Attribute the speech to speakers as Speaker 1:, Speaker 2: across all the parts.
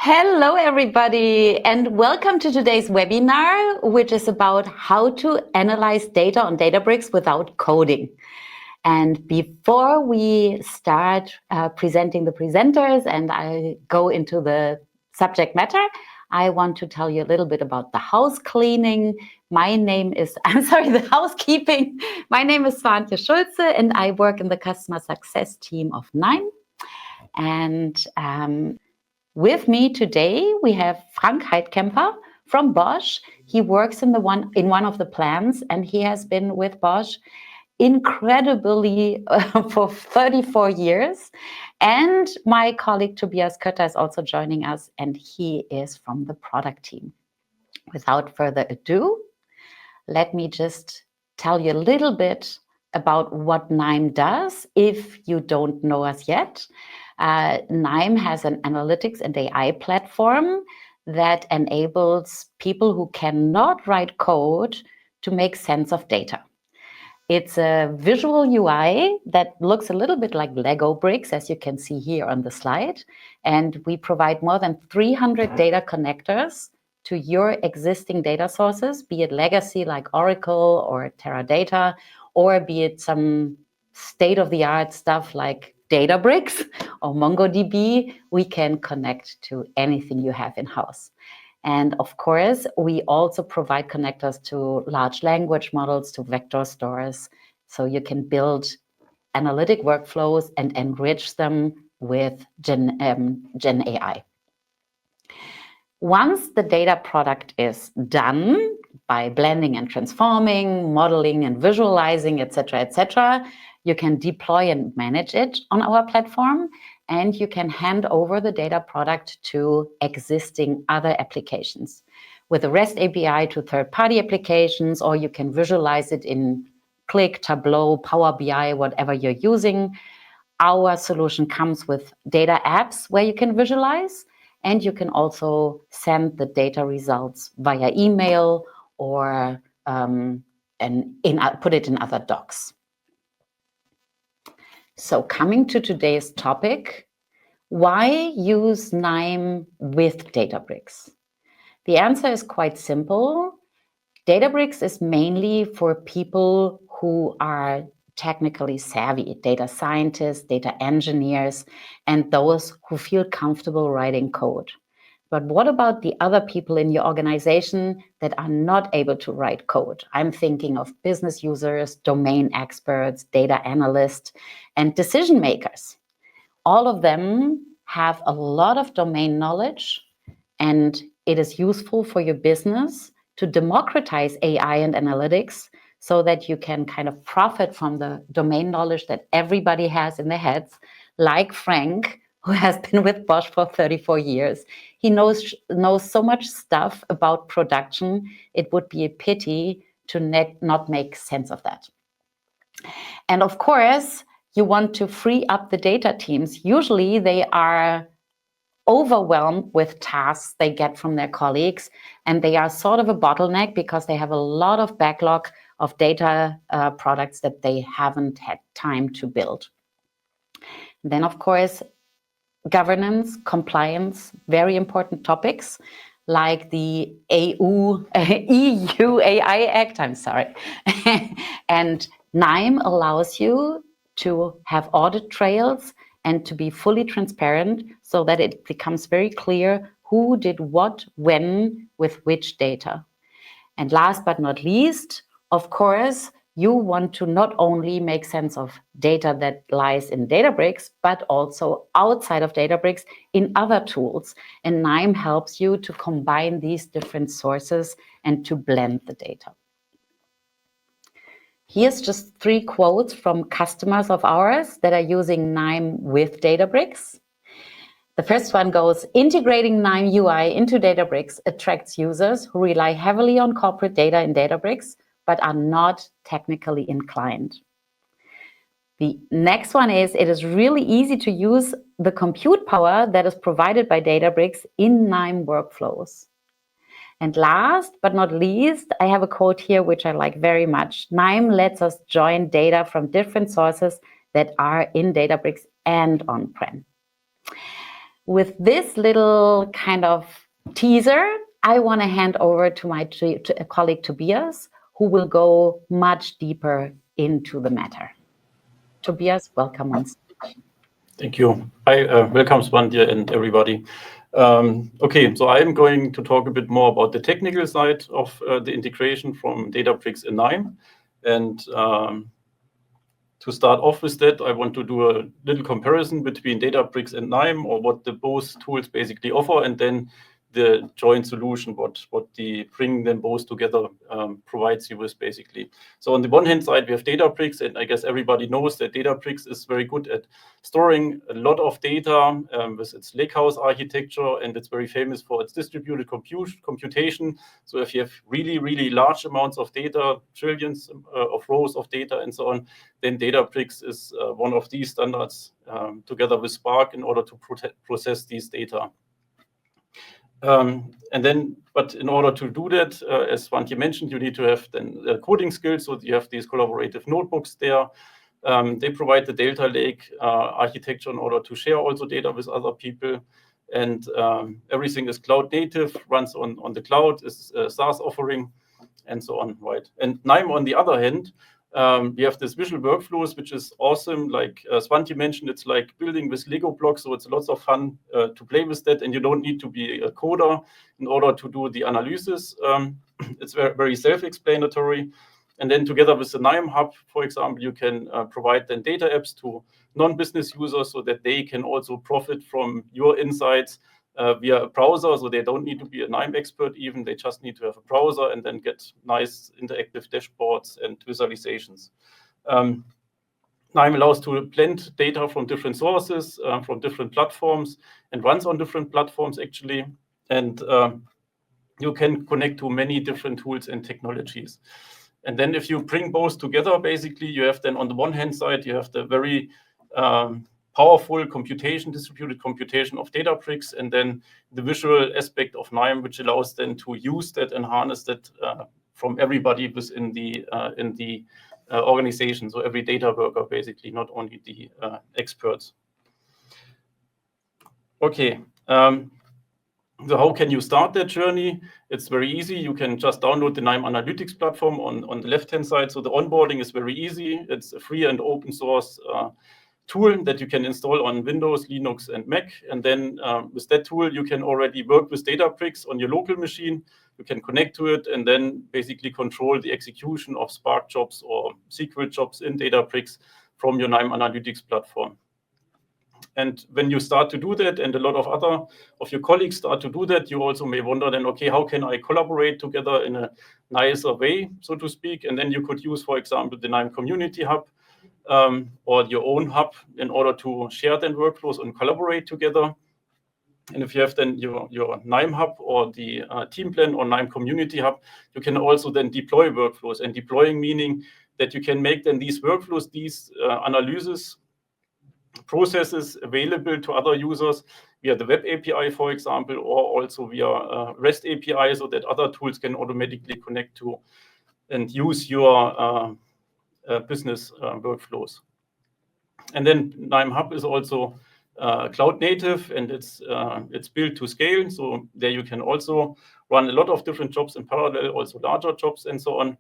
Speaker 1: Hello, everybody, and welcome to today's webinar, which is about how to analyze data on Databricks without coding. And before we start presenting the presenters and I go into the subject matter, I want to tell you a little bit about the house cleaning. The housekeeping. My name is Svante Schulze, and I work in the customer success team of KNIME. And with me today, we have Frank Heitkämper from Bosch. He works in one of the plants, and he has been with Bosch incredibly for 34 years. And my colleague Tobias Kötter is also joining us, and he is from the product team. Without further ado, let me just tell you a little bit about what KNIME does if you don't know us yet. KNIME has an analytics and AI platform that enables people who cannot write code to make sense of data. It's a visual UI that looks a little bit like Lego bricks, as you can see here on the slide. And we provide more than 300 data connectors to your existing data sources, be it legacy like Oracle or Teradata, or be it some state-of-the-art stuff like Databricks or MongoDB. We can connect to anything you have in-house. And of course, we also provide connectors to large language models, to vector stores, so you can build analytic workflows and enrich them with Gen AI. Once the data product is done by blending and transforming, modeling and visualizing, etc., you can deploy and manage it on our platform, and you can hand over the data product to existing other applications with a REST API to third-party applications, or you can visualize it in Qlik, Tableau, Power BI, whatever you're using. Our solution comes with data apps where you can visualize, and you can also send the data results via email or put it in other docs. So coming to today's topic, why use KNIME with Databricks? The answer is quite simple. Databricks is mainly for people who are technically savvy, data scientists, data engineers, and those who feel comfortable writing code. But what about the other people in your organization that are not able to write code? I'm thinking of business users, domain experts, data analysts, and decision makers. All of them have a lot of domain knowledge, and it is useful for your business to democratize AI and analytics so that you can kind of profit from the domain knowledge that everybody has in their heads, like Frank, who has been with Bosch for 34 years. He knows so much stuff about production. It would be a pity to not make sense of that. And of course, you want to free up the data teams. Usually they are overwhelmed with tasks they get from their colleagues, and they are sort of a bottleneck because they have a lot of backlog of data products that they haven't had time to build. And then, of course, governance, compliance, very important topics like the EU AI Act, and KNIME allows you to have audit trails and to be fully transparent so that it becomes very clear who did what, when, with which data. And last but not least, of course, you want to not only make sense of data that lies in Databricks, but also outside of Databricks in other tools. And KNIME helps you to combine these different sources and to blend the data. Here's just 3 quotes from customers of ours that are using KNIME with Databricks. The first one goes, integrating KNIME UI into Databricks attracts users who rely heavily on corporate data in Databricks, but are not technically inclined. The next one is, it is really easy to use the compute power that is provided by Databricks in KNIME workflows. And last but not least, I have a quote here which I like very much. KNIME lets us join data from different sources that are in Databricks and on-prem. with this little kind of teaser, I want to hand over to my colleague Tobias, who will go much deeper into the matter. Tobias, welcome on stage.
Speaker 2: Thank you. Hi, welcome Svante and everybody. Okay, so I'm going to talk a bit more about the technical side of the integration from Databricks and KNIME. And to start off with that, I want to do a little comparison between Databricks and KNIME, or what the both tools basically offer, and then the joint solution, what the bringing them both together provides you with, basically. So on the one hand side, we have Databricks, and I guess everybody knows that Databricks is very good at storing a lot of data with its lakehouse architecture, and it's very famous for its distributed computation. So if you have really, really large amounts of data, trillions of rows of data and so on, then Databricks is one of these standards together with Spark in order to process these data. But in order to do that, as Svante mentioned, you need to have then coding skills. So you have these collaborative notebooks there. They provide the data lake architecture in order to share also data with other people. And everything is cloud native, runs on the cloud, is a SaaS offering, and so on, right? And KNIME, on the other hand, we have this visual workflows, which is awesome. Like Svante mentioned, it's like building with Lego blocks, so it's lots of fun to play with that, and you don't need to be a coder in order to do the analysis. It's very, very self-explanatory. And then together with the KNIME Hub, for example, you can provide then data apps to non-business users so that they can also profit from your insights via a browser. So they don't need to be a KNIME expert even, they just need to have a browser and then get nice interactive dashboards and visualizations. KNIME allows to blend data from different sources, from different platforms, and runs on different platforms actually. And you can connect to many different tools and technologies. And then if you bring both together, basically, you have then on the one hand side, you have the very powerful computation, distributed computation of Databricks, and then the visual aspect of KNIME, which allows then to use that and harness that from everybody within the organization. So every data worker, basically, not only the experts. Okay. So how can you start that journey? It's very easy. You can just download the KNIME Analytics platform on the left-hand side. So the onboarding is very easy. It's a free and open source tool that you can install on Windows, Linux, and Mac. And then with that tool, you can already work with Databricks on your local machine. You can connect to it and then basically control the execution of Spark jobs or SQL jobs in Databricks from your KNIME Analytics platform. And when you start to do that, and a lot of other of your colleagues start to do that, you also may wonder then, okay, how can I collaborate together in a nicer way, so to speak? And then you could use, for example, the KNIME Community Hub or your own hub in order to share then workflows and collaborate together. And if you have then your KNIME Hub or the Team Plan or KNIME Community Hub, you can also then deploy workflows. And deploying meaning that you can make then these workflows, these analysis processes available to other users via the web API, for example, or also via REST API, so that other tools can automatically connect to and use your business workflows. And then KNIME Hub is also cloud native, and it's built to scale. So there you can also run a lot of different jobs in parallel, also larger jobs and so on.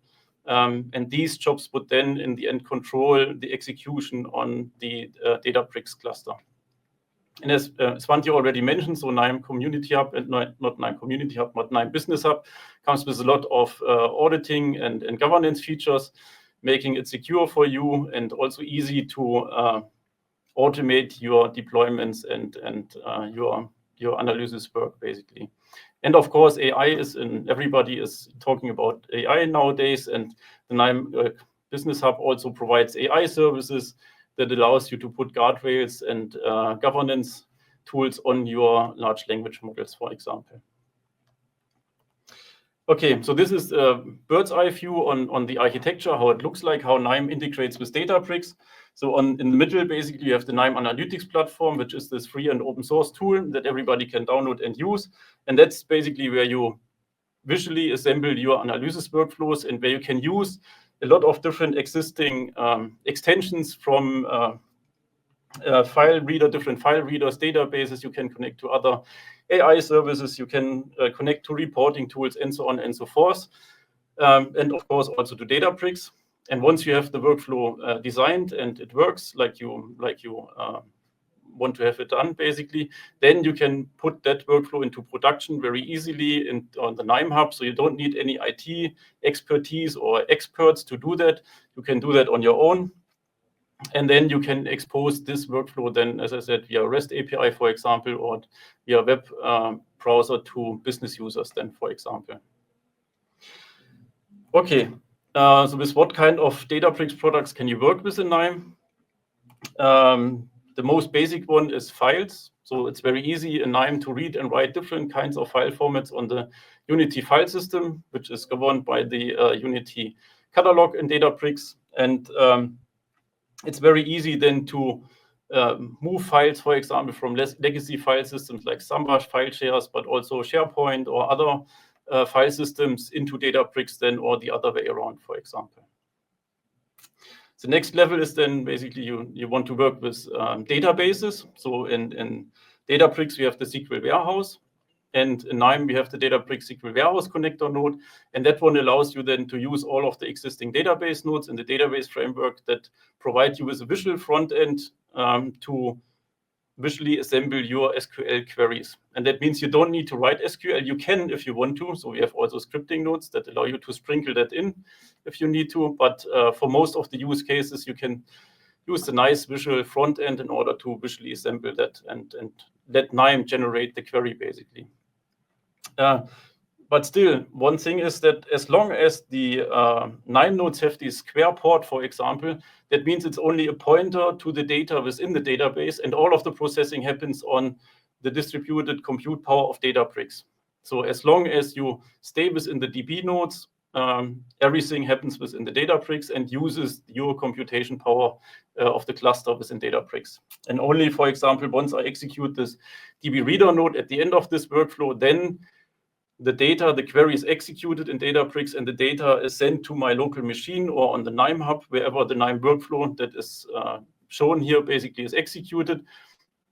Speaker 2: And these jobs would then, in the end, control the execution on the Databricks cluster. And as Svante already mentioned, so KNIME Community Hub, and not KNIME Community Hub, but KNIME Business Hub, comes with a lot of auditing and governance features, making it secure for you and also easy to automate your deployments and your analysis work, basically. And of course, AI is everybody is talking about AI nowadays, and the KNIME Business Hub also provides AI services that allows you to put guardrails and governance tools on your large language models, for example. Okay, so this is a bird's eye view on the architecture, how it looks like, how KNIME integrates with Databricks. So in the middle, basically, you have the KNIME Analytics platform, which is this free and open source tool that everybody can download and use. And that's basically where you visually assemble your analysis workflows and where you can use a lot of different existing extensions from file reader, different file readers, databases. You can connect to other AI services. You can connect to reporting tools and so on and so forth. And of course also to Databricks. And once you have the workflow designed and it works like you want to have it done, basically, then you can put that workflow into production very easily on the KNIME Hub. So you don't need any IT expertise or experts to do that. You can do that on your own. And then you can expose this workflow then, as I said, via REST API, for example, or via web browser to business users then, for example. Okay, so with what kind of Databricks products can you work with in KNIME? The most basic one is files. So it's very easy in KNIME to read and write different kinds of file formats on the Unity file system, which is governed by the Unity catalog in Databricks. And it's very easy then to move files, for example, from legacy file systems like Samba file shares, but also SharePoint or other file systems into Databricks then, or the other way around, for example. The next level is then basically you want to work with databases. So in Databricks, we have the SQL warehouse. And in KNIME, we have the Databricks SQL warehouse connector node. And that one allows you then to use all of the existing database nodes in the database framework that provide you with a visual front end to visually assemble your SQL queries. And that means you don't need to write SQL. You can if you want to. So we have also scripting nodes that allow you to sprinkle that in if you need to. But for most of the use cases, you can use the nice visual front end in order to visually assemble that and let KNIME generate the query, basically. But still, one thing is that as long as the KNIME nodes have this square port, for example, that means it's only a pointer to the data within the database, and all of the processing happens on the distributed compute power of Databricks. So as long as you stay within the DB nodes, everything happens within the Databricks and uses your computation power of the cluster within Databricks. And only, for example, once I execute this DB reader node at the end of this workflow, then the data, the query is executed in Databricks, and the data is sent to my local machine or on the KNIME Hub, wherever the KNIME workflow that is shown here basically is executed.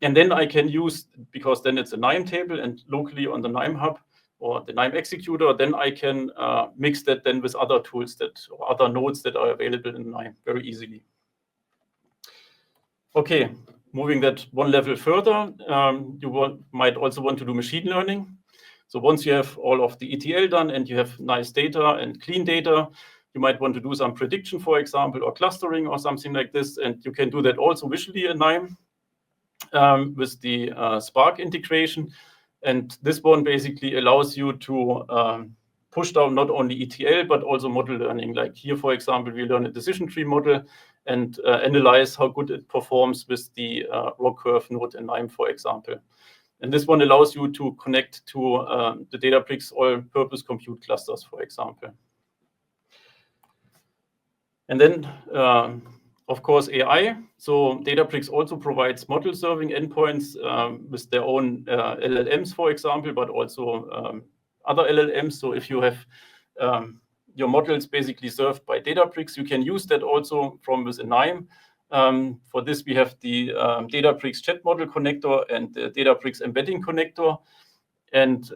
Speaker 2: And then I can use, because then it's a KNIME table and locally on the KNIME Hub or the KNIME executor, then I can mix that then with other tools or other nodes that are available in KNIME very easily. Okay, moving that one level further, might also want to do machine learning. So once you have all of the ETL done and you have nice data and clean data, you might want to do some prediction, for example, or clustering or something like this. And you can do that also visually in KNIME with the Spark integration. And this one basically allows you to push down not only ETL, but also model learning. Like here, for example, we learn a decision tree model and analyze how good it performs with the ROC curve node in KNIME, for example. And this one allows you to connect to the Databricks all-purpose compute clusters, for example. And then, of course, AI. So Databricks also provides model serving endpoints with their own LLMs, for example, but also other LLMs. So if you have your models basically served by Databricks, you can use that also from within KNIME. For this, we have the Databricks chat model connector and the Databricks embedding connector. And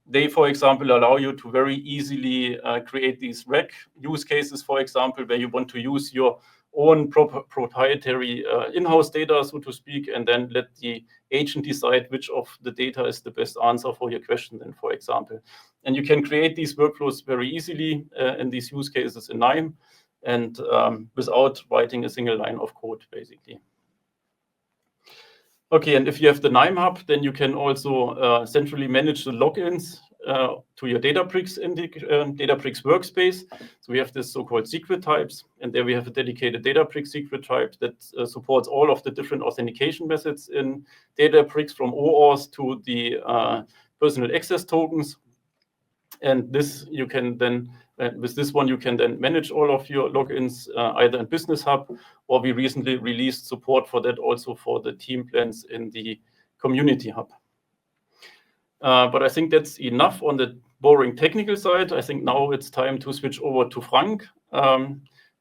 Speaker 2: they, for example, allow you to very easily create these RAG use cases, for example, where you want to use your own proprietary in-house data, so to speak, and then let the agent decide which of the data is the best answer for your question, then, for example. And you can create these workflows very easily in these use cases in KNIME, and without writing a single line of code, basically. Okay, and if you have the KNIME Hub, then you can also centrally manage the logins to your Databricks workspace. So we have this so-called secret types, and there we have a dedicated Databricks secret type that supports all of the different authentication methods in Databricks, from OAuth to the personal access tokens. And this you can then, with this one, you can then manage all of your logins either in Business Hub, or we recently released support for that also for the team plans in the Community Hub. But I think that's enough on the boring technical side. I think now it's time to switch over to Frank,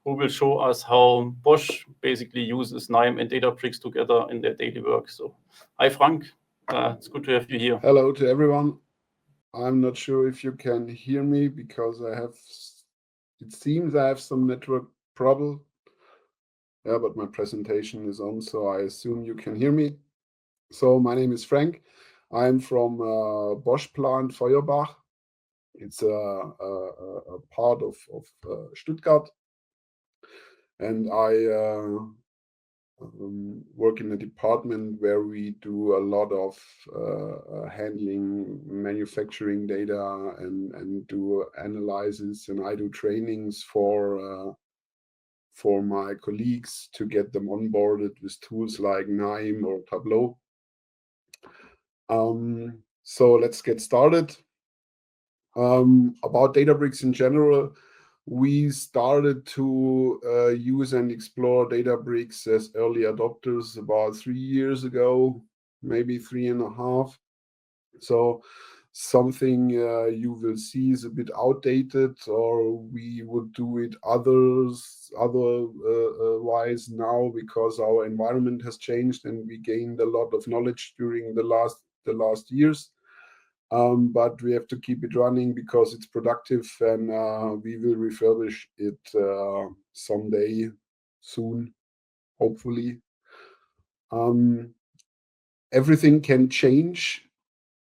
Speaker 2: who will show us how Bosch basically uses KNIME and Databricks together in their daily work. So, hi Frank, it's good to have you here.
Speaker 3: Hello to everyone. I'm not sure if you can hear me because it seems I have some network trouble. Yeah, but my presentation is on, so I assume you can hear me. So my name is Frank. I'm from Bosch plant Feuerbach. It's a part of Stuttgart, and I work in a department where we do a lot of handling manufacturing data and do analysis, and I do trainings for my colleagues to get them onboarded with tools like KNIME or Tableau. So let's get started. About Databricks in general, we started to use and explore Databricks as early adopters about 3 years ago, maybe 3.5. So something you will see is a bit outdated, or we would do it otherwise now because our environment has changed and we gained a lot of knowledge during the last years. But we have to keep it running because it's productive, and we will refurbish it someday soon, hopefully. Everything can change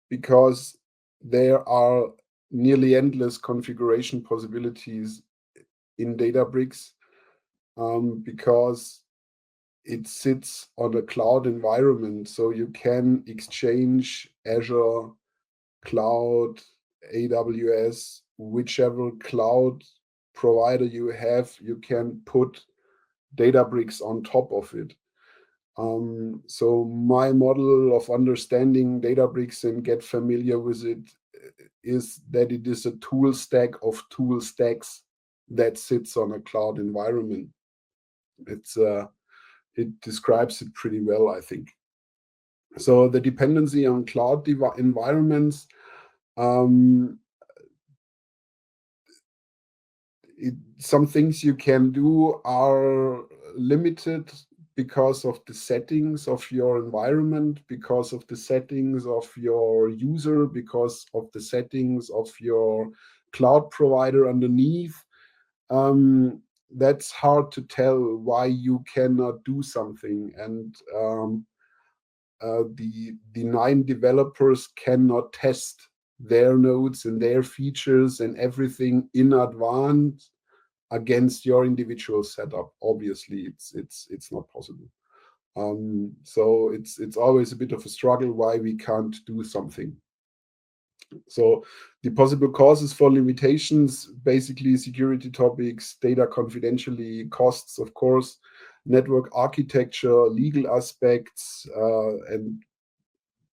Speaker 3: because there are nearly endless configuration possibilities in Databricks, because it sits on a cloud environment, so you can exchange Azure, cloud, AWS, whichever cloud provider you have, you can put Databricks on top of it. So my model of understanding Databricks and get familiar with it is that it is a tool stack of tool stacks that sits on a cloud environment. It describes it pretty well, I think. So the dependency on cloud environments, some things you can do are limited because of the settings of your environment, because of the settings of your user, because of the settings of your cloud provider underneath. That's hard to tell why you cannot do something. And the KNIME developers cannot test their nodes and their features and everything in advance against your individual setup. Obviously, it's not possible. So it's always a bit of a struggle why we can't do something. So the possible causes for limitations, basically security topics, data confidentiality, costs, of course, network architecture, legal aspects, and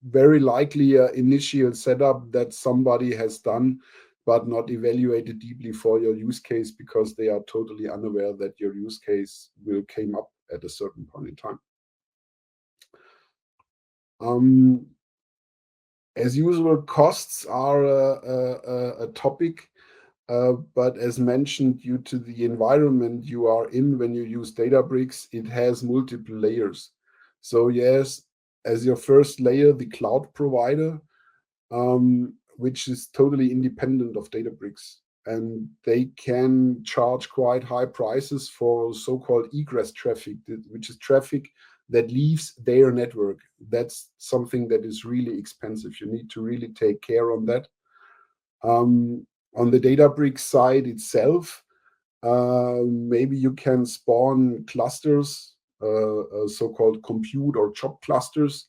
Speaker 3: very likely an initial setup that somebody has done but not evaluated deeply for your use case because they are totally unaware that your use case will come up at a certain point in time. As usual, costs are a topic, but as mentioned, due to the environment you are in when you use Databricks, it has multiple layers. So yes, as your first layer, the cloud provider, which is totally independent of Databricks, and they can charge quite high prices for so-called egress traffic, which is traffic that leaves their network. That's something that is really expensive. You need to really take care on that. On the Databricks side itself, maybe you can spawn clusters, so-called compute or job clusters,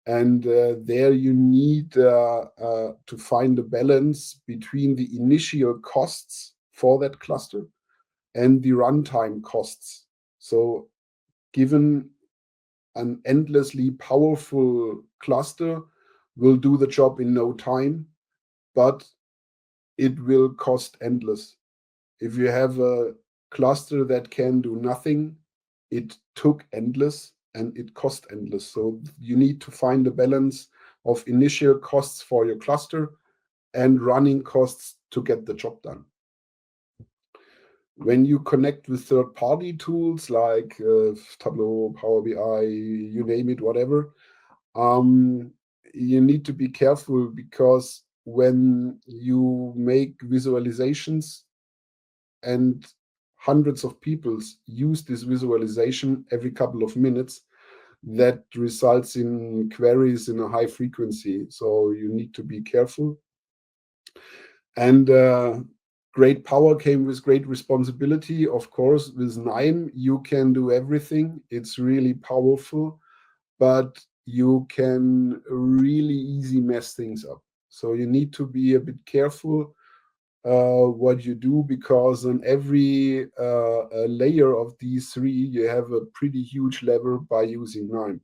Speaker 3: and there you need to find a balance between the initial costs for that cluster and the runtime costs. So given an endlessly powerful cluster will do the job in no time, but it will cost endless. If you have a cluster that can do nothing, it took endless and it cost endless. So you need to find a balance of initial costs for your cluster and running costs to get the job done. When you connect with third-party tools like Tableau, Power BI, you name it, whatever, you need to be careful, because when you make visualizations and hundreds of people use this visualization every couple of minutes, that results in queries in a high frequency. So you need to be careful. And great power came with great responsibility. Of course, with KNIME, you can do everything. It's really powerful, but you can really easy mess things up. So you need to be a bit careful what you do, because on every layer of these three, you have a pretty huge lever by using KNIME.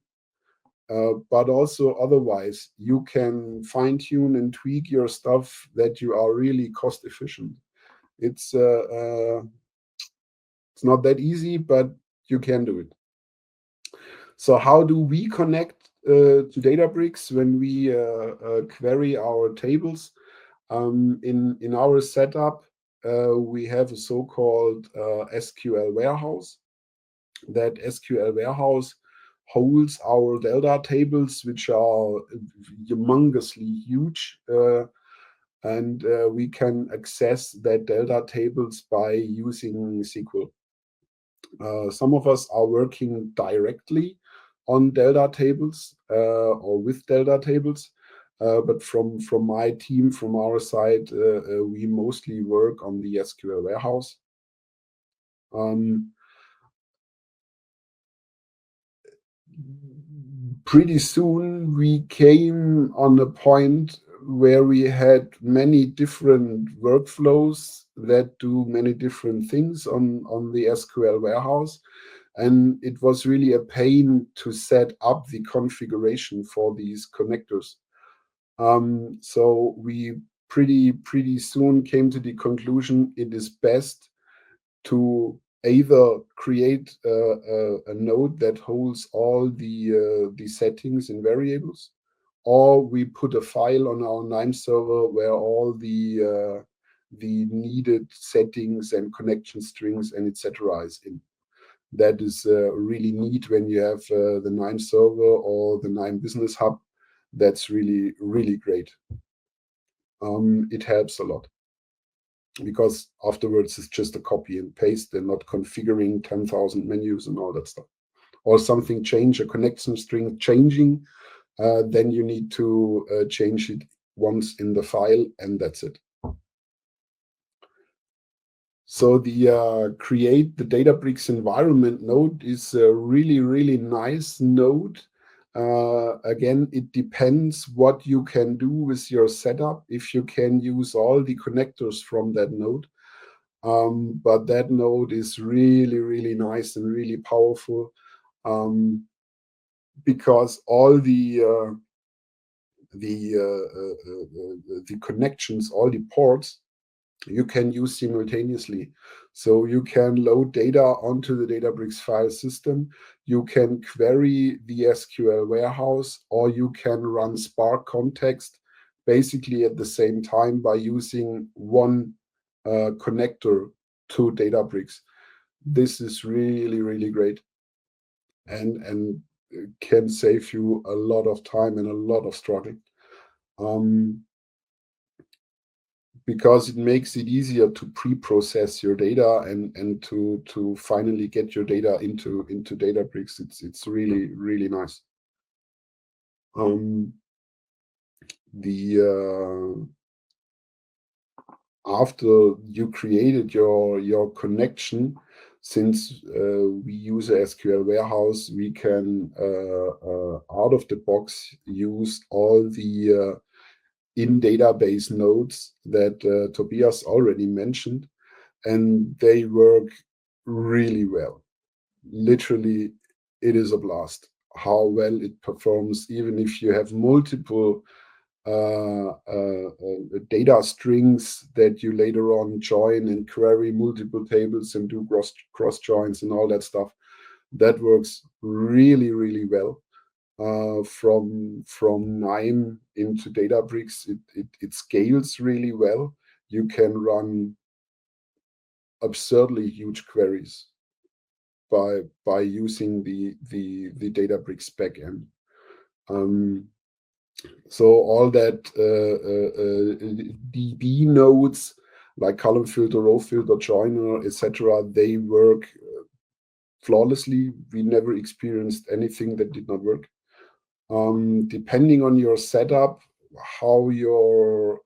Speaker 3: But also otherwise, you can fine tune and tweak your stuff that you are really cost efficient. It's not that easy, but you can do it. So how do we connect to Databricks when we query our tables? In our setup, we have a so-called SQL warehouse. That SQL warehouse holds our Delta tables, which are humongously huge, and we can access that Delta tables by using SQL. Some of us are working directly on Delta tables or with Delta tables, but from my team, from our side, we mostly work on the SQL warehouse. Pretty soon we came on a point where we had many different workflows that do many different things on the SQL warehouse. And it was really a pain to set up the configuration for these connectors. So we pretty soon came to the conclusion it is best to either create a node that holds all the settings and variables, or we put a file on our KNIME server where all the needed settings and connection strings and etc. is in. That is really neat when you have the KNIME server or the KNIME Business Hub. That's really, really great. It helps a lot, because afterwards it's just a copy and paste and not configuring 10,000 menus and all that stuff. Or something change, a connection string changing, then you need to change it once in the file, and that's it. So the create the Databricks environment node is a really, really nice node. Again, it depends what you can do with your setup, if you can use all the connectors from that node. But that node is really, really nice and really powerful, because all the connections, all the ports, you can use simultaneously. So you can load data onto the Databricks file system, you can query the SQL warehouse, or you can run Spark context basically at the same time by using one connector to Databricks. This is really, really great, and can save you a lot of time and a lot of struggle. Because it makes it easier to pre-process your data and to finally get your data into Databricks. It's really, really nice. After you created your connection, since we use a SQL warehouse, we can out of the box use all the in database nodes that Tobias already mentioned, and they work really well. Literally, it is a blast how well it performs, even if you have multiple data strings that you later on join and query multiple tables and do cross joins and all that stuff. That works really, really well. From KNIME into Databricks, it scales really well. You can run absurdly huge queries by using the Databricks backend. So all that DB nodes like column filter, row filter, joiner, etc., they work flawlessly. We never experienced anything that did not work. Depending on your setup, how your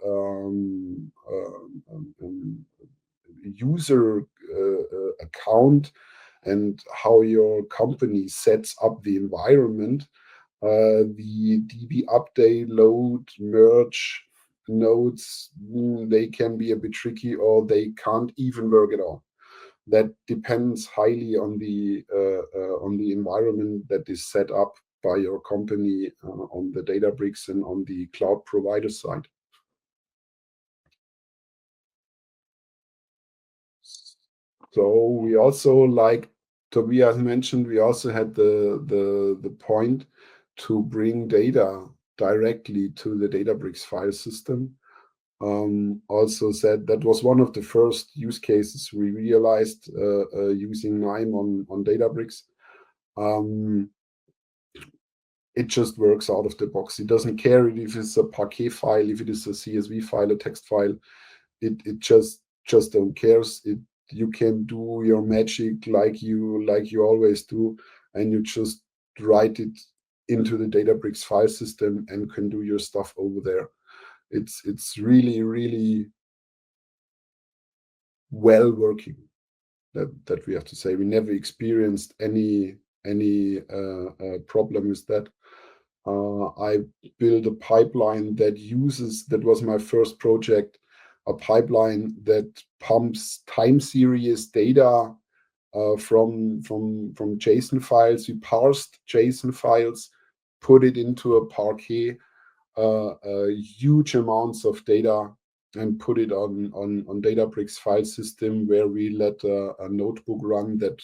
Speaker 3: user account and how your company sets up the environment, the DB update, load, merge nodes, they can be a bit tricky, or they can't even work at all. That depends highly on the environment that is set up by your company on the Databricks and on the cloud provider side. So we also, like Tobias mentioned, we also had the point to bring data directly to the Databricks file system. Also said that was one of the first use cases we realized using KNIME on Databricks. It just works out of the box. It doesn't care if it's a Parquet file, if it is a CSV file, a text file. It just don't cares. You can do your magic like you always do, and you just write it into the Databricks file system and can do your stuff over there. It's really well working. That we have to say. We never experienced any problem with that. I built a pipeline that was my first project, a pipeline that pumps time series data from JSON files. We parsed JSON files, put it into a Parquet, huge amounts of data, and put it on Databricks file system, where we let a notebook run that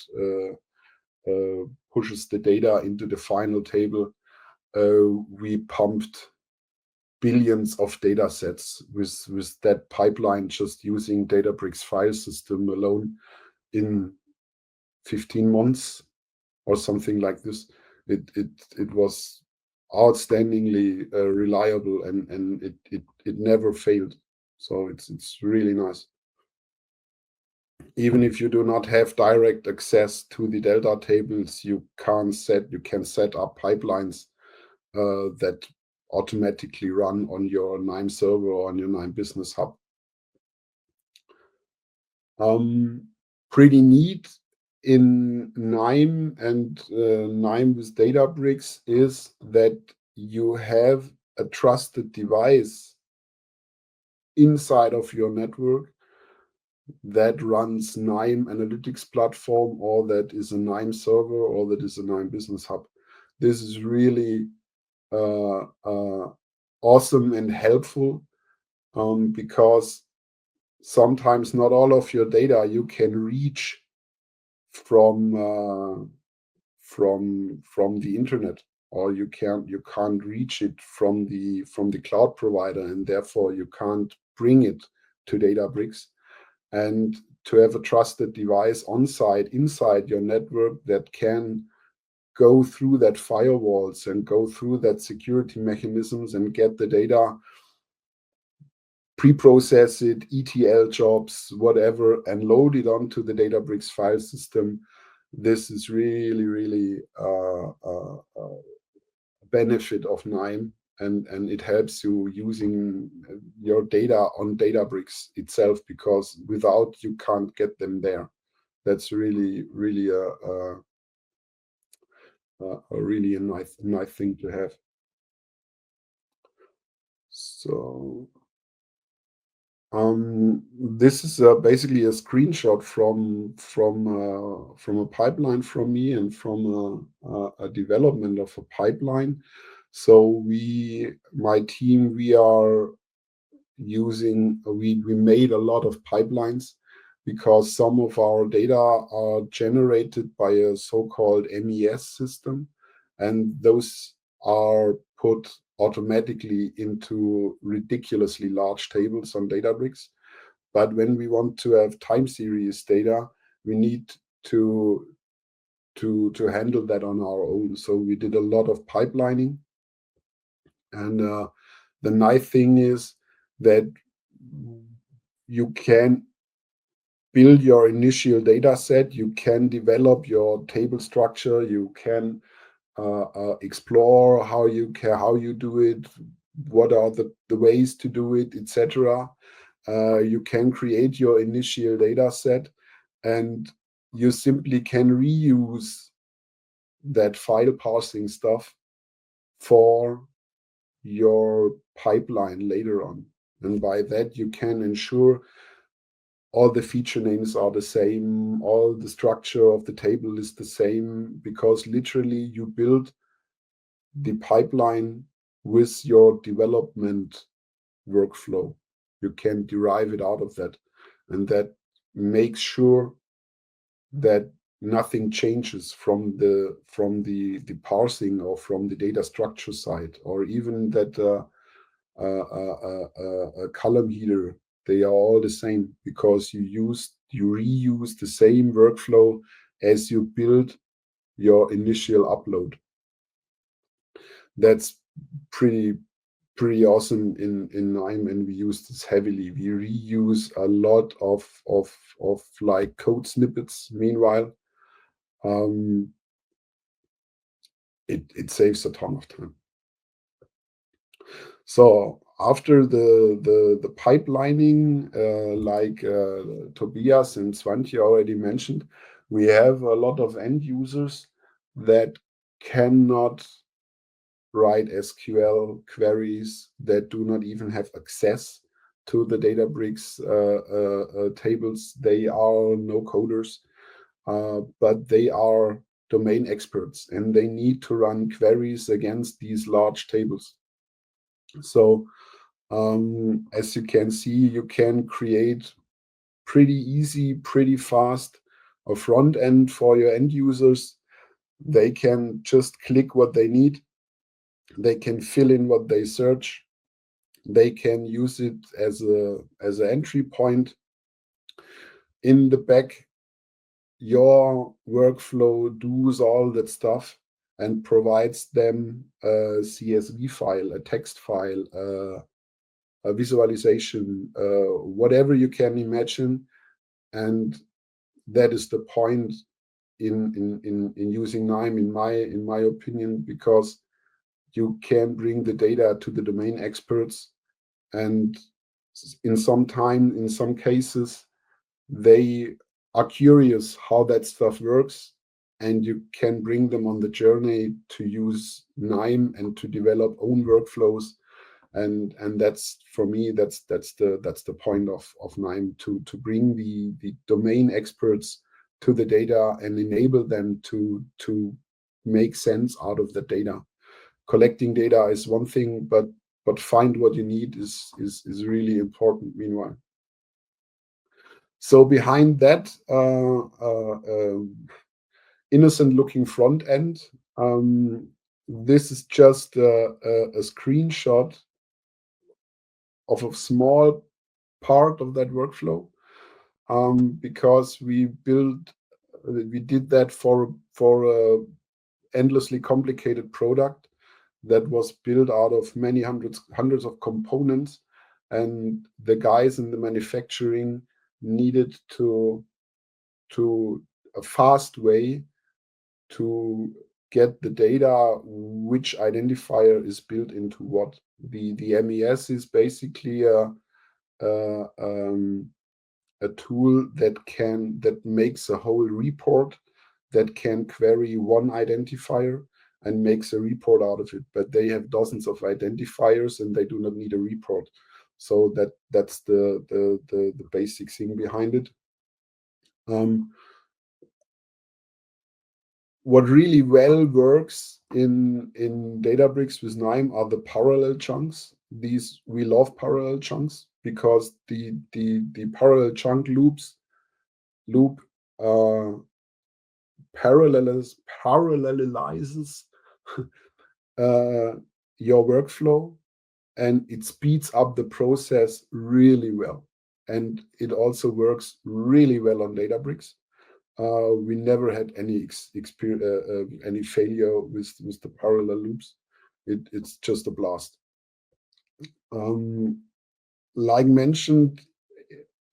Speaker 3: pushes the data into the final table. We pumped billions of data sets with that pipeline, just using Databricks file system alone in 15 months or something like this. It was outstandingly reliable, and it never failed. So it's really nice. Even if you do not have direct access to the Delta tables, you can set up pipelines that automatically run on your KNIME server or on your KNIME Business Hub. Pretty neat in KNIME and KNIME with Databricks is that you have a trusted device inside of your network that runs KNIME Analytics platform, or that is a KNIME server, or that is a KNIME Business Hub. This is really awesome and helpful, because sometimes not all of your data you can reach from the internet, or you can't reach it from the cloud provider, and therefore you can't bring it to Databricks. And to have a trusted device on site inside your network that can go through that firewalls and go through that security mechanisms and get the data, pre-process it, ETL jobs, whatever, and load it onto the Databricks file system. This is really a benefit of KNIME, and it helps you using your data on Databricks itself, because without, you can't get them there. That's really a nice thing to have. So this is basically a screenshot from a pipeline from me, and from a development of a pipeline. So my team, we made a lot of pipelines, because some of our data are generated by a so-called MES system, and those are put automatically into ridiculously large tables on Databricks. But when we want to have time series data, we need to handle that on our own. So we did a lot of pipelining. And the nice thing is that you can build your initial data set, you can develop your table structure, you can explore how you do it, what are the ways to do it, etc. You can create your initial data set, and you simply can reuse that file parsing stuff for your pipeline later on. And by that, you can ensure all the feature names are the same, all the structure of the table is the same, because literally you build the pipeline with your development workflow. You can derive it out of that. And that makes sure that nothing changes from the parsing or from the data structure side, or even that a column header, they are all the same, because you reuse the same workflow as you build your initial upload. That's pretty awesome in KNIME, and we use this heavily. We reuse a lot of like code snippets. Meanwhile, it saves a ton of time. So after the pipelining, like Tobias and Svante already mentioned, we have a lot of end users that cannot write SQL queries, that do not even have access to the Databricks tables. They are no coders, but they are domain experts, and they need to run queries against these large tables. So as you can see, you can create pretty easy, pretty fast a front end for your end users. They can just click what they need. They can fill in what they search. They can use it as an entry point. In the back, your workflow does all that stuff and provides them a CSV file, a text file, a visualization, whatever you can imagine. And that is the point in using KNIME, in my opinion, because you can bring the data to the domain experts, and in some cases, they are curious how that stuff works, and you can bring them on the journey to use KNIME and to develop own workflows. And that's, for me, that's the point of KNIME, to bring the domain experts to the data and enable them to make sense out of the data. Collecting data is one thing, but find what you need is really important meanwhile. So behind that innocent looking front end, this is just a screenshot of a small part of that workflow, because we did that for a endlessly complicated product that was built out of many hundreds of components, and the guys in the manufacturing needed to a fast way to get the data, which identifier is built into what. The MES is basically a tool that makes a whole report, that can query one identifier and makes a report out of it. But they have dozens of identifiers, and they do not need a report. So that's the basic thing behind it. What really well works in Databricks with KNIME are the parallel chunks. We love parallel chunks, because the parallel chunk loop parallelizes your workflow, and it speeds up the process really well. and it also works really well on Databricks. We never had any any failure with the parallel loops. It's just a blast. Like mentioned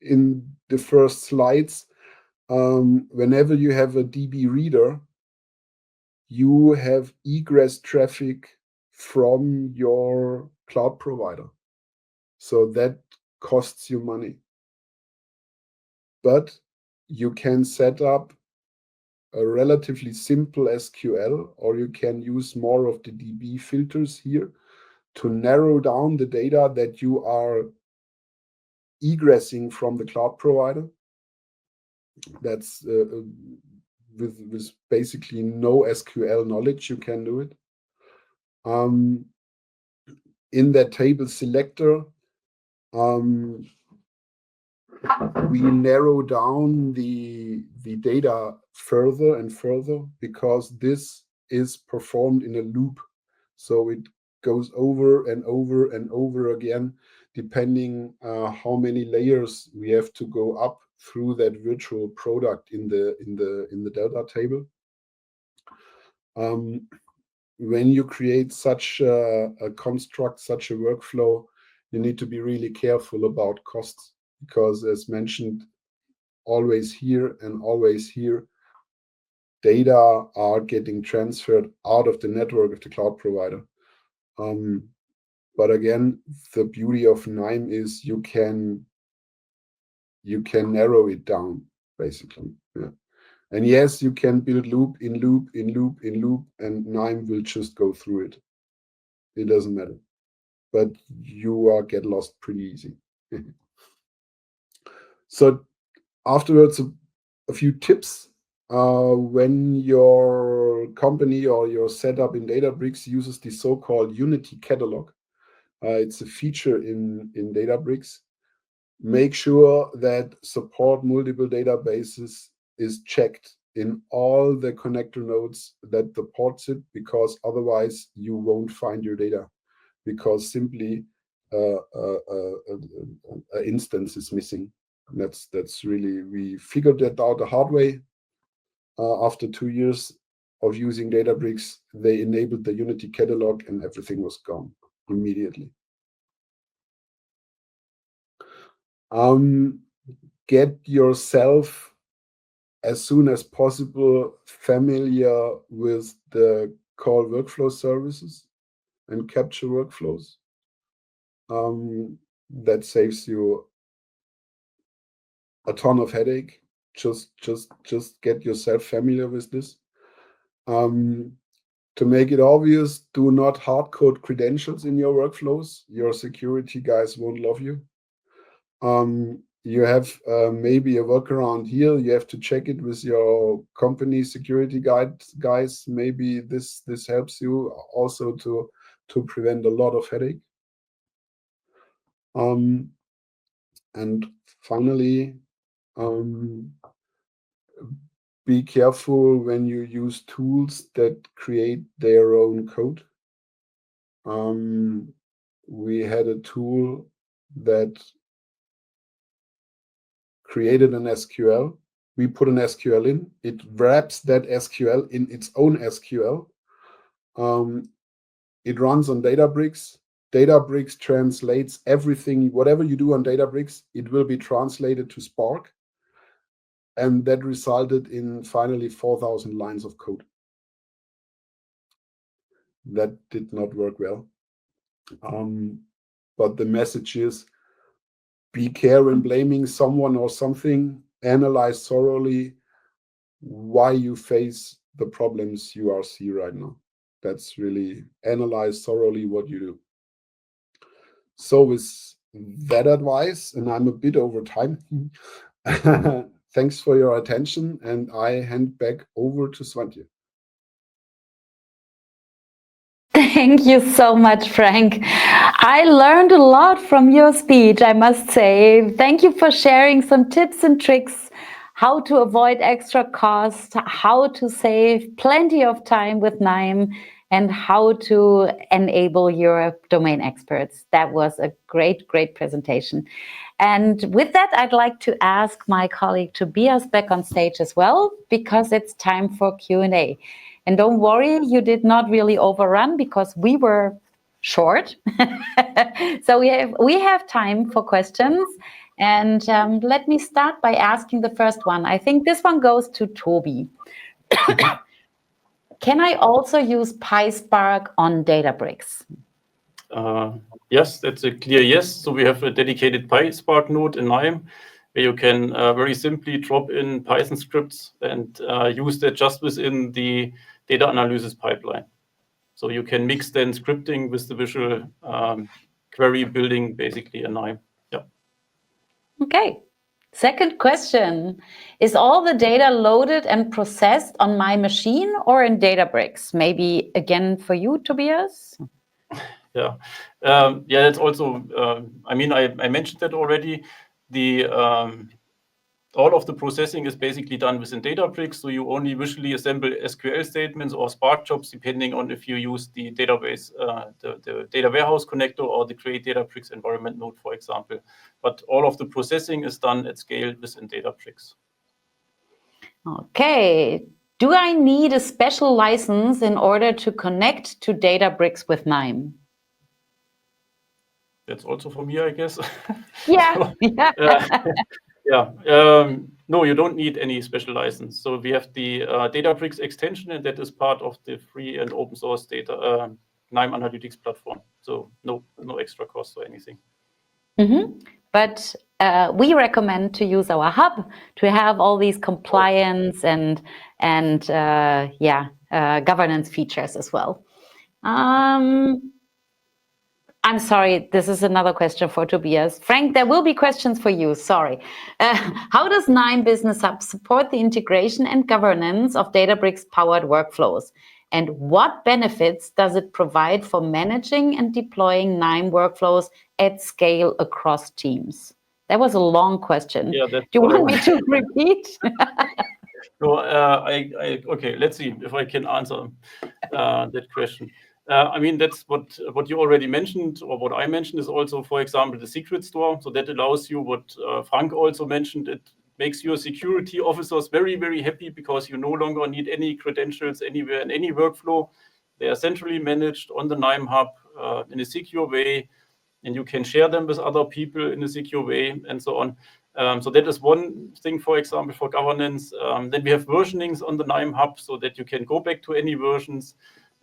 Speaker 3: in the first slides, whenever you have a DB reader, you have egress traffic from your cloud provider. So that costs you money. But you can set up a relatively simple SQL, or you can use more of the DB filters here to narrow down the data that you are egressing from the cloud provider. That's with basically no SQL knowledge, you can do it. In that table selector, we narrow down the data further and further because this is performed in a loop. So it goes over and over and over again, depending how many layers we have to go up through that virtual product in the delta table. When you create such a construct, such a workflow, you need to be really careful about costs, because as mentioned, always here and always here, data are getting transferred out of the network of the cloud provider. But again, the beauty of KNIME is you can narrow it down, basically. Yeah. And yes, you can build loop in loop in loop in loop, and KNIME will just go through it. It doesn't matter. But you get lost pretty easy. So afterwards, a few tips. When your company or your setup in Databricks uses the so-called Unity catalog, it's a feature in Databricks. Make sure that support multiple databases is checked in all the connector nodes that supports it, because otherwise you won't find your data, because simply an instance is missing. That's really, we figured that out the hard way. After 2 years of using Databricks, they enabled the Unity catalog and everything was gone immediately. Get yourself as soon as possible familiar with the call workflow services and capture workflows. That saves you a ton of headache. Just get yourself familiar with this. To make it obvious, do not hard code credentials in your workflows. Your security guys won't love you. You have maybe a workaround here. You have to check it with your company security guys. Maybe this helps you also to prevent a lot of headache. And finally, be careful when you use tools that create their own code. We had a tool that created an SQL. We put an SQL in. It wraps that SQL in its own SQL. It runs on Databricks. Databricks translates everything, whatever you do on Databricks, it will be translated to Spark. And that resulted in finally 4,000 lines of code. That did not work well. But the message is, be careful when blaming someone or something. Analyze thoroughly why you face the problems you are seeing right now. That's really, analyze thoroughly what you do. So with that advice, and I'm a bit over time, thanks for your attention, and I hand back over to Swantje.
Speaker 1: Thank you so much, Frank. I learned a lot from your speech, I must say. Thank you for sharing some tips and tricks, how to avoid extra cost, how to save plenty of time with KNIME, and how to enable your domain experts. That was a great presentation. And with that, I'd like to ask my colleague Tobias back on stage as well, because it's time for Q&A. And don't worry, you did not really overrun because we were short. So we have time for questions. And let me start by asking the first one. I think this one goes to Toby. Can I also use PySpark on Databricks?
Speaker 2: Yes, that's a clear yes. So we have a dedicated PySpark node in KNIME where you can very simply drop in Python scripts and use that just within the data analysis pipeline. So you can mix then scripting with the visual query building basically in KNIME. Yeah.
Speaker 1: Okay. Second question, is all the data loaded and processed on my machine or in Databricks? Maybe again for you, Tobias?
Speaker 2: Yeah, that's also, I mean, I mentioned that already. All of the processing is basically done within Databricks, so you only visually assemble SQL statements or Spark jobs, depending on if you use the database, the data warehouse connector or the create Databricks environment node, for example. But all of the processing is done at scale within Databricks.
Speaker 1: Okay. Do I need a special license in order to connect to Databricks with KNIME?
Speaker 2: That's also for me, I guess.
Speaker 1: Yeah.
Speaker 2: So, no, you don't need any special license. So we have the Databricks extension, and that is part of the free and open source data KNIME analytics platform. So no extra cost or anything.
Speaker 1: Mm-hmm. But we recommend to use our hub to have all these compliance and governance features as well. I'm sorry, this is another question for Tobias. Frank, there will be questions for you, sorry. How does KNIME Business Hub support the integration and governance of Databricks-powered workflows? And what benefits does it provide for managing and deploying KNIME workflows at scale across teams? That was a long question.
Speaker 2: Yeah,
Speaker 1: do you want me to repeat?
Speaker 2: No, okay, let's see if I can answer that question. I mean, that's what you already mentioned, or what I mentioned is also, for example, the secret store. So that allows you what Frank also mentioned. It makes your security officers very, very happy because you no longer need any credentials anywhere in any workflow. They are centrally managed on the KNIME hub in a secure way, and you can share them with other people in a secure way, and so on. So that is one thing, for example, for governance. Then we have versionings on the KNIME hub so that you can go back to any versions.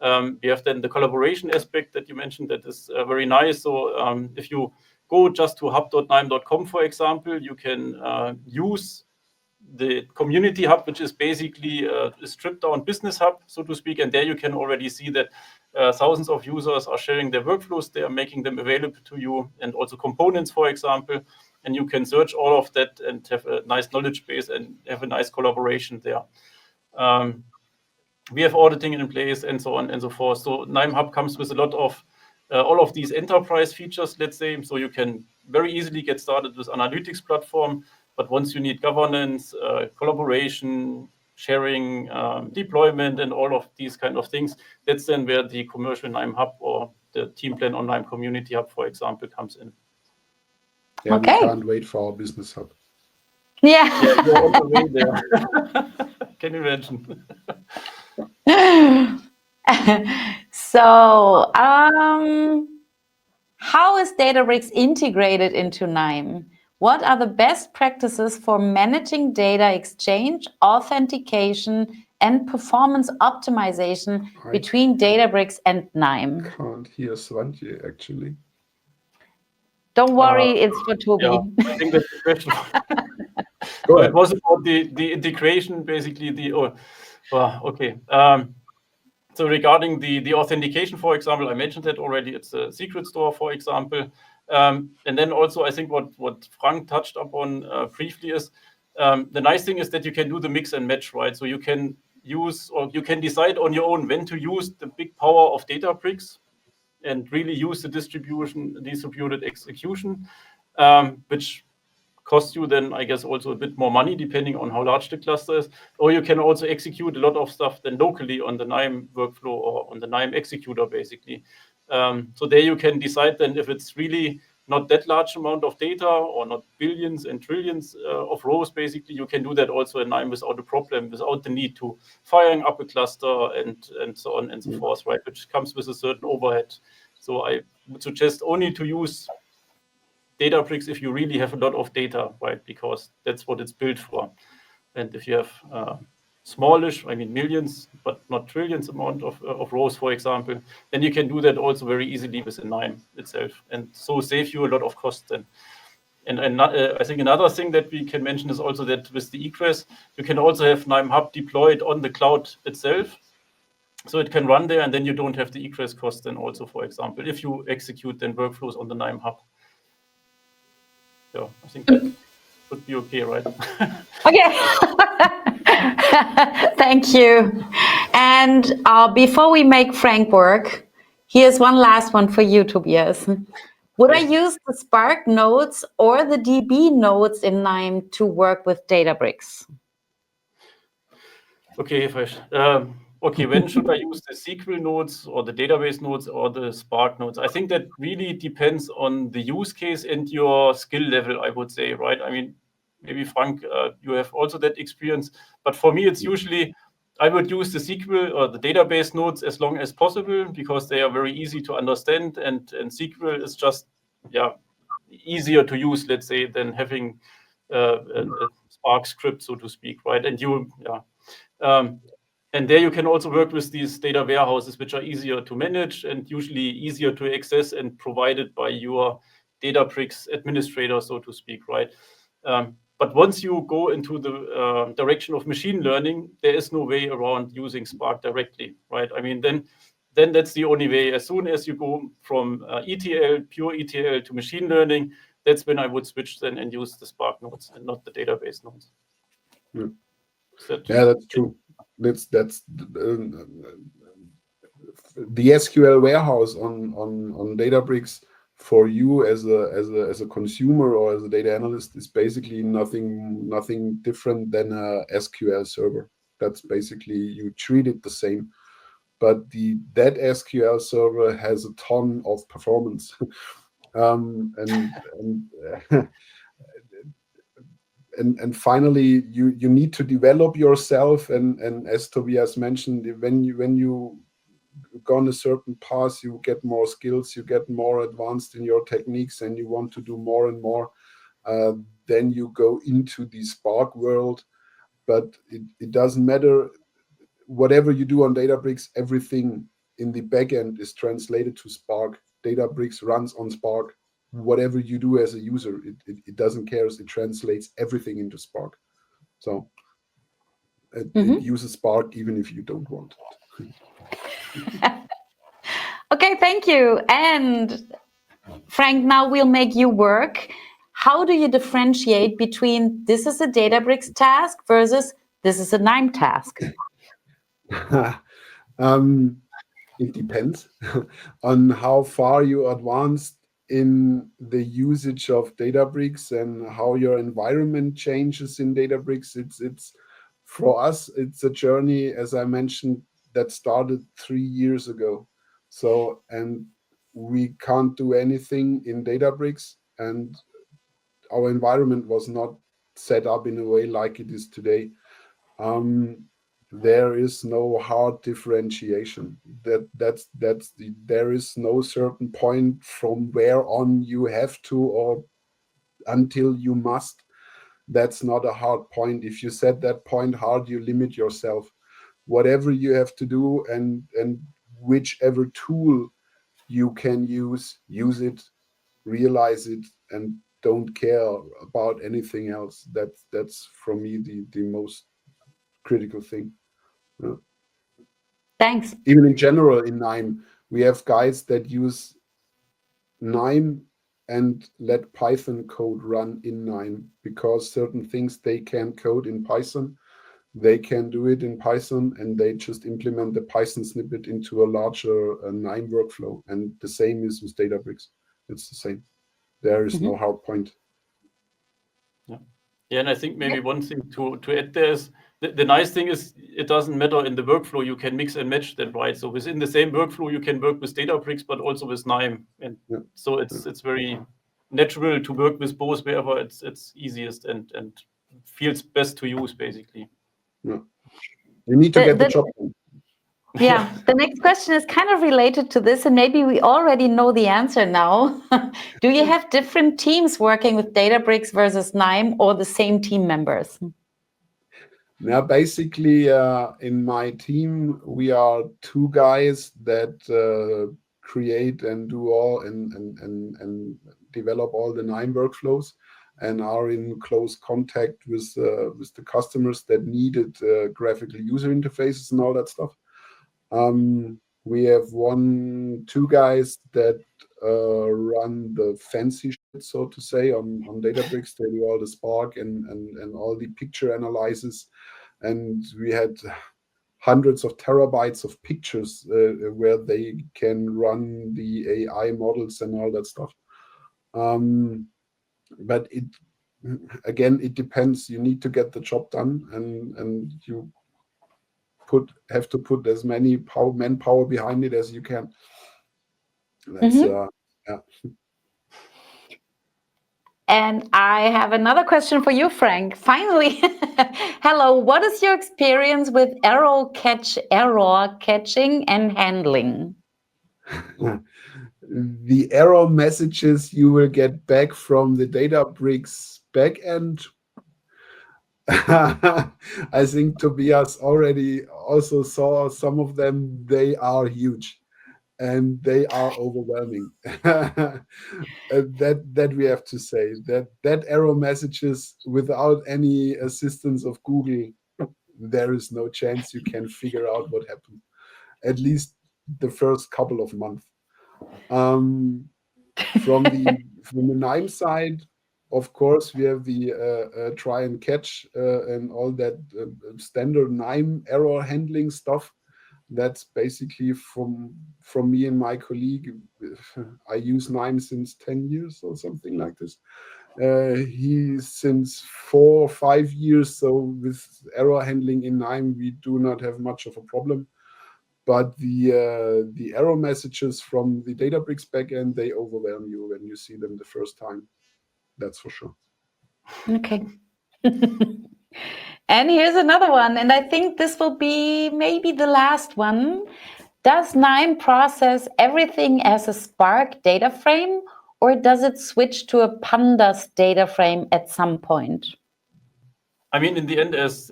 Speaker 2: We have then the collaboration aspect that you mentioned that is very nice. So if you go just to hub.knime.com, for example, you can use the community hub, which is basically a stripped down business hub, so to speak. And there you can already see that thousands of users are sharing their workflows. They are making them available to you, and also components, for example. And you can search all of that and have a nice knowledge base and have a nice collaboration there. We have auditing in place and so on and so forth. So KNIME Hub comes with a lot of all of these enterprise features, let's say. So you can very easily get started with analytics platform. But once you need governance, collaboration, sharing, deployment, and all of these kind of things, that's then where the commercial KNIME Hub or the Team Plan Online Community Hub, for example, comes in.
Speaker 3: Yeah,
Speaker 1: Okay.
Speaker 3: We can't wait for our business hub.
Speaker 1: Yeah.
Speaker 2: You're on the way there. Can you imagine?
Speaker 1: So, how is Databricks integrated into KNIME? What are the best practices for managing data exchange, authentication, and performance optimization between Databricks and KNIME?
Speaker 3: Can't hear Swantje, actually.
Speaker 1: Don't worry, it's for Toby.
Speaker 2: Yeah, I think that's the question.
Speaker 3: Go ahead.
Speaker 2: It was about the integration, basically. Okay. So regarding the authentication, for example, I mentioned that already. It's a secret store, for example. And then also, I think what Frank touched upon briefly is the nice thing is that you can do the mix and match, right? So you can use, or you can decide on your own when to use the big power of Databricks and really use the distributed execution, which cost you then, I guess, also a bit more money depending on how large the cluster is. Or you can also execute a lot of stuff then locally on the KNIME workflow or on the KNIME executor, basically. So there you can decide then if it's really not that large amount of data or not billions and trillions of rows, basically, you can do that also in KNIME without a problem, without the need to firing up a cluster and so on and so forth, right? Which comes with a certain overhead. So I would suggest only to use Databricks if you really have a lot of data, right? Because that's what it's built for. And if you have smallish, I mean millions, but not trillions amount of rows, for example, then you can do that also very easily within KNIME itself, and so save you a lot of costs then. And I think another thing that we can mention is also that with the egress, you can also have KNIME Hub deployed on the cloud itself. So it can run there, and then you don't have the egress cost then also, for example, if you execute then workflows on the KNIME Hub. Yeah, I think that would be okay, right?
Speaker 1: Okay. Thank you. And before we make Frank work, here's one last one for you, Tobias. Would I use the Spark nodes or the DB nodes in KNIME to work with Databricks?
Speaker 2: Okay, okay, when should I use the SQL nodes or the database nodes or the Spark nodes? I think that really depends on the use case and your skill level, I would say, right? I mean, maybe Frank, you have also that experience, but for me, it's usually, I would use the SQL or the database nodes as long as possible because they are very easy to understand, and SQL is just, yeah, easier to use, let's say, than having a Spark script, so to speak, right? And you, yeah. And there you can also work with these data warehouses, which are easier to manage and usually easier to access and provided by your Databricks administrator, so to speak, right? But once you go into the direction of machine learning, there is no way around using Spark directly, right? I mean, then that's the only way. As soon as you go from ETL, pure ETL to machine learning, that's when I would switch then and use the Spark nodes and not the database nodes.
Speaker 3: Yeah, that's true. That's the SQL warehouse on Databricks for you as a consumer or as a data analyst is basically nothing different than a SQL server. That's basically, you treat it the same, but that SQL server has a ton of performance. And finally, you need to develop yourself, and as Tobias mentioned, when you go on a certain path, you get more skills, you get more advanced in your techniques, and you want to do more and more. Then you go into the Spark world, but it doesn't matter. Whatever you do on Databricks, everything in the backend is translated to Spark. Databricks runs on Spark. Whatever you do as a user, it doesn't care. It translates everything into Spark. So it uses Spark even if you don't want it.
Speaker 1: Okay, thank you. And Frank, now we'll make you work. How do you differentiate between this is a Databricks task versus this is a KNIME task?
Speaker 3: It depends on how far you advanced in the usage of Databricks and how your environment changes in Databricks. It's for us, it's a journey, as I mentioned, that started 3 years ago. So, and we can't do anything in Databricks, and our environment was not set up in a way like it is today. There is no hard differentiation. There is no certain point from where on you have to or until you must. That's not a hard point. If you set that point hard, you limit yourself. Whatever you have to do and whichever tool you can use it, realize it, and don't care about anything else. That's for me the most critical thing. Yeah.
Speaker 1: Thanks.
Speaker 3: Even in general in KNIME, we have guys that use KNIME and let Python code run in KNIME because certain things they can code in Python, they can do it in Python, and they just implement the Python snippet into a larger KNIME workflow. And the same is with Databricks. It's the same. There is no hard point.
Speaker 2: Yeah, and I think maybe one thing to add there is the nice thing is it doesn't matter in the workflow. You can mix and match that, right? So within the same workflow, you can work with Databricks, but also with KNIME, and so it's very natural to work with both wherever it's easiest and feels best to use, basically.
Speaker 3: Yeah. You need to get the job done.
Speaker 1: Yeah, the next question is kind of related to this, and maybe we already know the answer now. Do you have different teams working with Databricks versus KNIME, or the same team members?
Speaker 3: Now, basically, in my team, we are 2 guys that create and do all and develop all the KNIME workflows, and are in close contact with the customers that needed graphical user interfaces and all that stuff. We have 2 guys that run the fancy shit, so to say, on Databricks. They do all the Spark and all the picture analysis, and we had hundreds of terabytes of pictures where they can run the AI models and all that stuff. But it depends. You need to get the job done, and you have to put as many manpower behind it as you can. That's yeah.
Speaker 1: And I have another question for you, Frank. Finally, hello. What is your experience with error catching and handling?
Speaker 3: The error messages you will get back from the Databricks backend. I think Tobias already also saw some of them. They are huge and they are overwhelming. That we have to say, that error messages without any assistance of Google, there is no chance you can figure out what happened, at least the first couple of months. From the KNIME side, of course, we have the try and catch and all that standard KNIME error handling stuff. That's basically from me and my colleague. I use KNIME since 10 years or something like this. He since 4 or 5 years. So with error handling in KNIME, we do not have much of a problem. But the error messages from the Databricks backend, they overwhelm you when you see them the first time. That's for sure.
Speaker 1: Okay. And here's another one, and I think this will be maybe the last one. Does KNIME process everything as a Spark data frame, or does it switch to a Pandas data frame at some point?
Speaker 2: I mean, in the end, as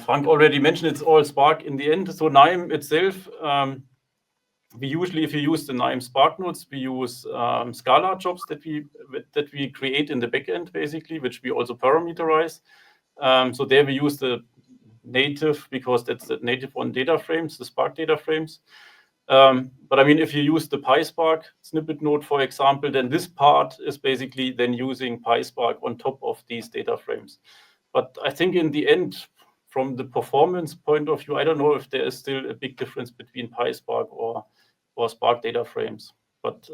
Speaker 2: Frank already mentioned, it's all Spark in the end. So KNIME itself, we usually, if you use the KNIME Spark nodes, we use Scala jobs that we create in the backend, basically, which we also parameterize. So there we use the native, because that's the native one data frames, the Spark data frames. But I mean, if you use the PySpark snippet node, for example, then this part is basically then using PySpark on top of these data frames. But I think in the end, from the performance point of view, I don't know if there is still a big difference between PySpark or Spark data frames. But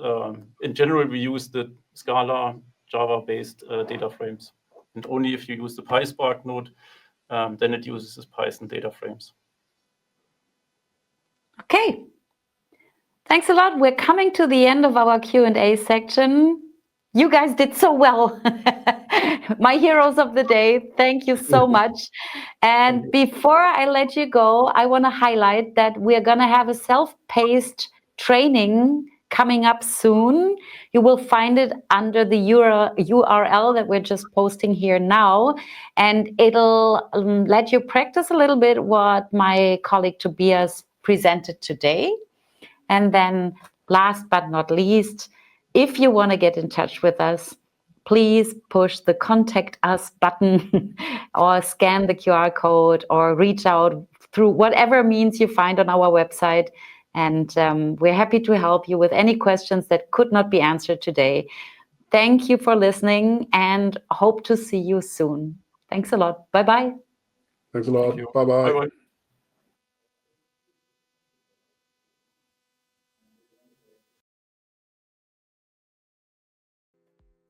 Speaker 2: in general, we use the Scala Java-based data frames. And only if you use the PySpark node, then it uses this Python data frames.
Speaker 1: Okay. Thanks a lot. We're coming to the end of our Q&A section. You guys did so well. My heroes of the day, thank you so much. And before I let you go, I want to highlight that we're going to have a self-paced training coming up soon. You will find it under the URL that we're just posting here now. And it'll let you practice a little bit what my colleague Tobias presented today. And then last but not least, if you want to get in touch with us, please push the Contact Us button or scan the QR code or reach out through whatever means you find on our website. And we're happy to help you with any questions that could not be answered today. Thank you for listening and hope to see you soon. Thanks a lot. Bye-bye.
Speaker 3: Thanks a lot. Bye-bye.
Speaker 2: Bye-bye.